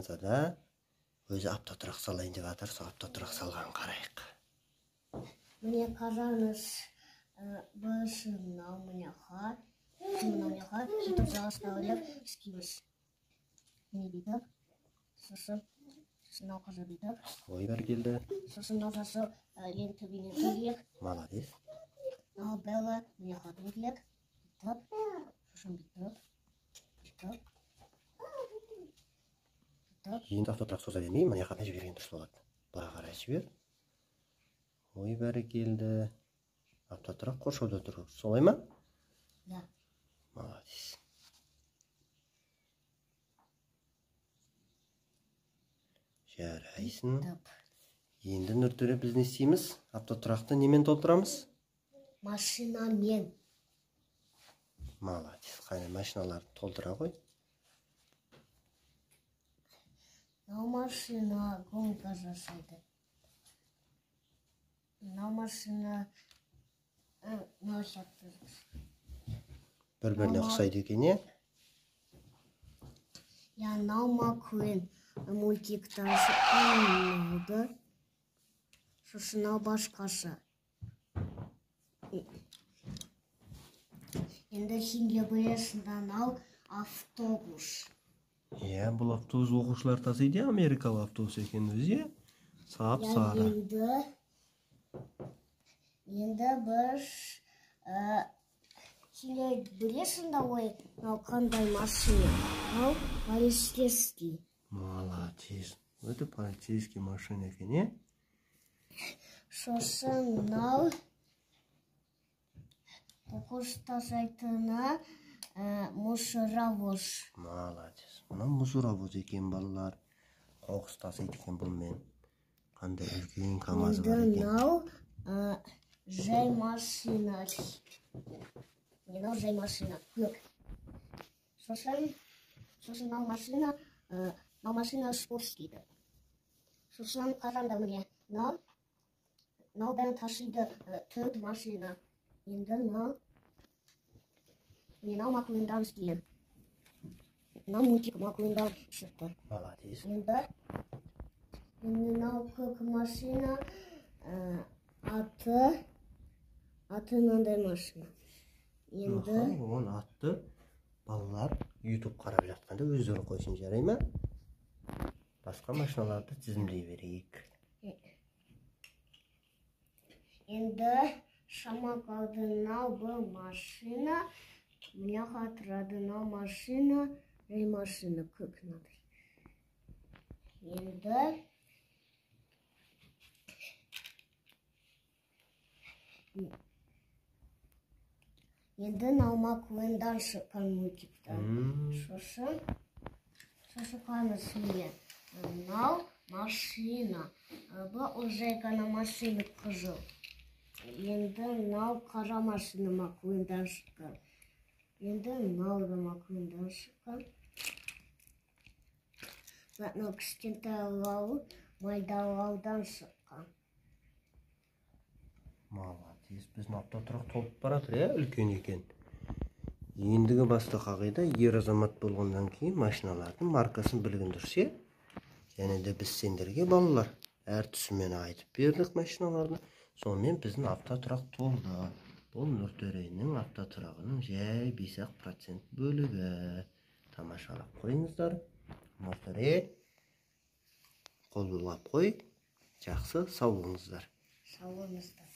Францияда өзі автотұрақ салайын деп жатыр. Сол автотұрақ салған қарайық. Міне қараңыз, бұсы мынау мыняға, сөйтіп жалғастырып істейміз. Міне бүйтіп, сосын мынау қызы бүйтіп. Ой, бәркелді. Сосын мынау жасы ең төбене төбелек. Молодец. Мынау бәлі мыняға төбелек. Бүйтіп, сосын бүйтіп. Енді автотұрақ соза бермей, мына жаққа жіберген дұрыс болады. Бұға қарай жібер. Ой, бәркелді. Автотұрақ қоршауда тұр. Солай ма? Да. Молодец. Жарайсың. Енді Нұртөре біз не істейміз? Автотұрақты немен толтырамыз? Машинамен. Молодец. Қайны машиналарды толтыра қой. Мынау машина гонка жасайды. Мынау машина мынау сияқты жасайды. Бір-біріне ұқсайды екен, е? Я мынау Маккуин мультиктан шыққан. Сосын мынау басқасы. Енді сенде білесің, мынау автобус. Бұл автобус оқушылар тасиды, Америкалық автобус екен өзі. Сап-сары. Енді біз сенде білесің да ой, мынау қандай машина. Мынау полицейский. Молодец. Это полицейский машина екен, е? Сосын мынау қоқыс тасайтыны мусоровоз. Молодец. Мына мусоровоз екен балалар. Қоқыс тасиды екен бұл мен. Қандай үлкен КамАЗы бар екен. Мынау жай машина. Мынау жай машина. Көк. Сосын мынау машина спортскийді. Сосын қараңдар міне. Мынау бәрін тасиды 4 машина. Енді мынау Маккуиндан істейін. Мынау мультик Маккуиндан шықты. Молодец. Енді мынау көк машина аты мынандай машина. Енді Оның атты балалар YouTube қарап жатқанда өздері қойсын, жарай ма? Басқа машиналарды тізімдей берейік. Енді шама қалды мынау бұл машина. Мыняға тұрады мынау машина, жай машина көк мынадай. Енді мынау Маккуиндан шыққан мультиктан. Сосын қаныс міне. Мынау машина. Бұл уже ғана машина қызыл. Енді мынау қара машина Маккуиндан шыққан. Енді мынау да Маккуиндан шыққан. Мынау кішкентайлау майдалаудан шыққан. Молодец. Біздің автотұрақ толып баратыр, үлкен екен. Ендігі басты қағида, ер азамат болғаннан кейін машиналардың маркасын білген дұрыс, е? Және де біз сендерге балалар әр түсімен айтып бердік машиналарды. Сонымен біздің автотұрақ толды. Бұл Нұртөренің автотұрағының жай 5% бөлігі. Тамашалап қойыңыздар. Нұртөре, қол бұлғап қой. Жақсы, сау болыңыздар. Сау болыңыздар.